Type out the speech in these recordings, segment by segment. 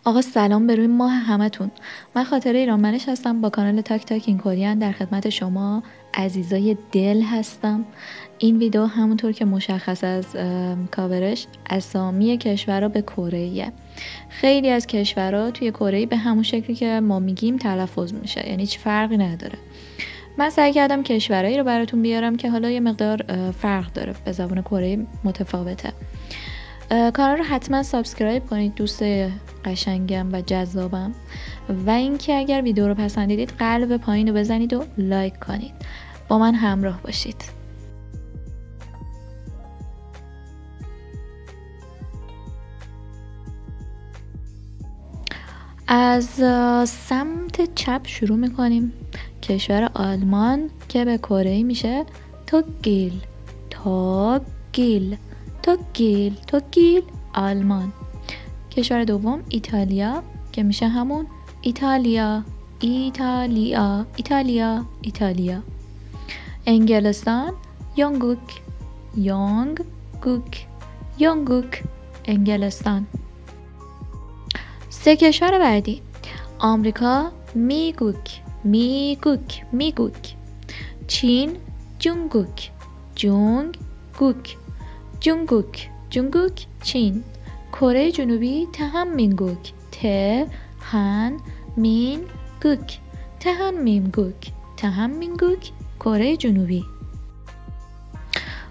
آقا سلام به روی ماه همتون. من خاطره ایرانمنش هستم، با کانال تاک تاک این کورین در خدمت شما عزیزای دل هستم. این ویدیو همونطور که مشخص از کاورش اسامی کشورها به کره‌ایه. خیلی از کشورها توی کره به همون شکلی که ما میگیم تلفظ میشه، یعنی هیچ فرقی نداره. من سعی کردم کشورهایی رو براتون بیارم که حالا یه مقدار فرق داره، به زبان کره متفاوته. کانال رو حتما سابسکرایب کنید دوست قشنگم و جذابم، و اینکه اگر ویدیو رو پسندیدید قلب پایین رو بزنید و لایک کنید. با من همراه باشید. از سمت چپ شروع میکنیم. کشور آلمان که به کره‌ای میشه توگیل توگیل توگیل توگیل آلمان. کشور دوم ایتالیا که میشه همون ایتالیا ایتالیا ایتالیا ایتالیا. انگلستان یونگوک یونگوک یونگوک انگلستان. سه کشور بعدی آمریکا میگوک میگوک میگوک. چین جونگوک جونگوک جونگوک جونگوک چین. کره جنوبی تهانمینگوک تهانمینگوک تهانمینگوک تهانمینگوک کره جنوبی.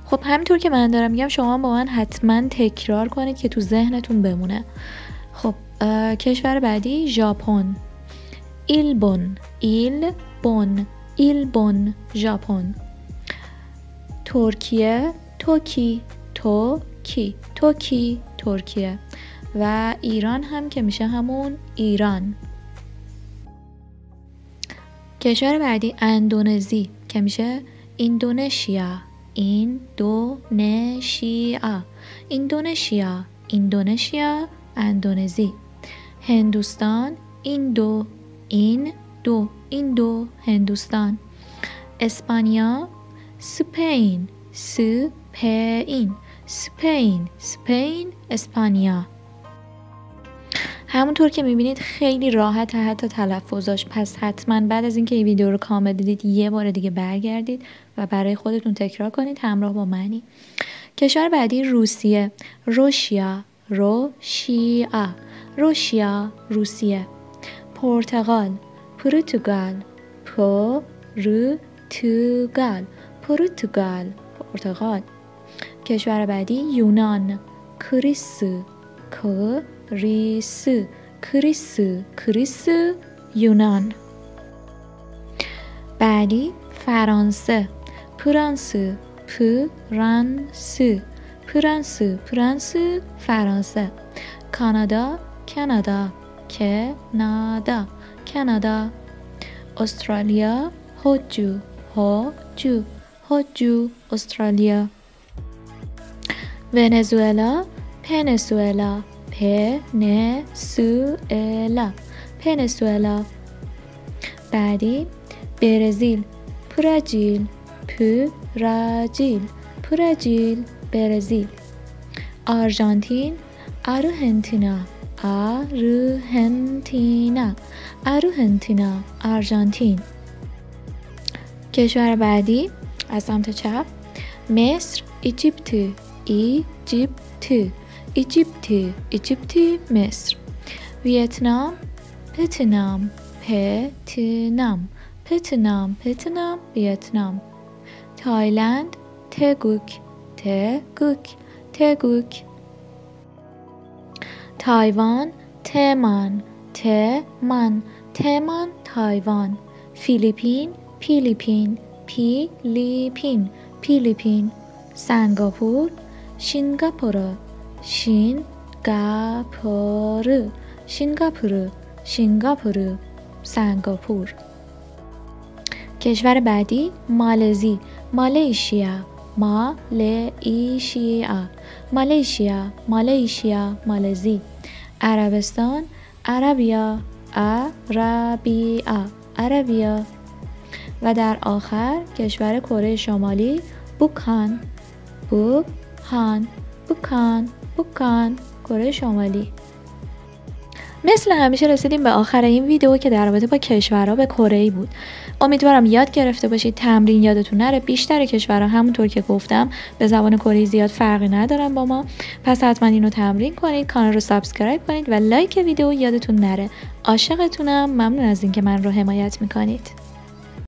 خب همینطور که من دارم میگم شما با من حتما تکرار کنید که تو ذهنتون بمونه. خب کشور بعدی ژاپن ایلبون ایلبون ایلبون ژاپن. ترکیه توکی توکی توکی ترکیه. و ایران هم که میشه همون ایران. کشور بعدی اندونزی که میشه ایندونشیا ایندونشیا ایندونشیا ایندونشیا اندونزی. هندوستان ایندو ایندو هندوستان. اسپانیا سپین سپین سپین سپین اسپانیا. همونطور که میبینید خیلی راحت حتی تلفظاش، پس حتما بعد از اینکه این ویدیو رو کامل دیدید یه بار دیگه برگردید و برای خودتون تکرار کنید همراه با منی. کشور بعدی روسیه روسیا روسیا روسیا روسیه. پرتغال پرتغال پرتغال پرتغال پرتغال. کشور بعدی یونان کریس کریس کریس کریس یونان. بعدی فرانسه فرانسه فرانسه فرانسه فرانسه فرانسه. کانادا کانادا کانادا کانادا. استرالیا هوجو هوجو هوجو استرالیا. ونزوئلا پنزوئلا پنزوئلا پنزوئلا. بعدی برزیل پراجیل پراجیل پراجیل برزیل. آرژانتین آروهنتینا آروهنتینا آروهنتینا آرژانتین. کشور بعدی از سمت چپ مصر ایجیپت ایجیپت ایجیپت ایجیپت مصر. ویتنام پتنام پتنام پتنام پتنام ویتنام. تایلند تگوک تگوک تگوک. تایوان تمان تمان تمان تایوان. فیلیپین فیلیپین فیلیپین فیلیپین. سنگاپور سینگاپور سینگاپور سینگاپور سینگاپور سنگاپور. کشور بعدی مالزی مالزیا مالزیا مالزیا مالزیا مالزی. عربستان عربیا عربیا عربیا. و در آخر کشور کره شمالی بوکان بوکان بوکان بوکان کره شمالی. مثل همیشه رسیدیم به آخر این ویدیو که در رابطه با کشورها به کره‌ای بود. امیدوارم یاد گرفته باشید. تمرین یادتون نره. بیشتر کشورها همونطور که گفتم به زبان کره زیاد فرقی ندارن با ما، پس حتما اینو تمرین کنید. کانال رو سابسکرایب کنید و لایک ویدیو یادتون نره. عاشقتونم. ممنون از اینکه من رو حمایت میکنید.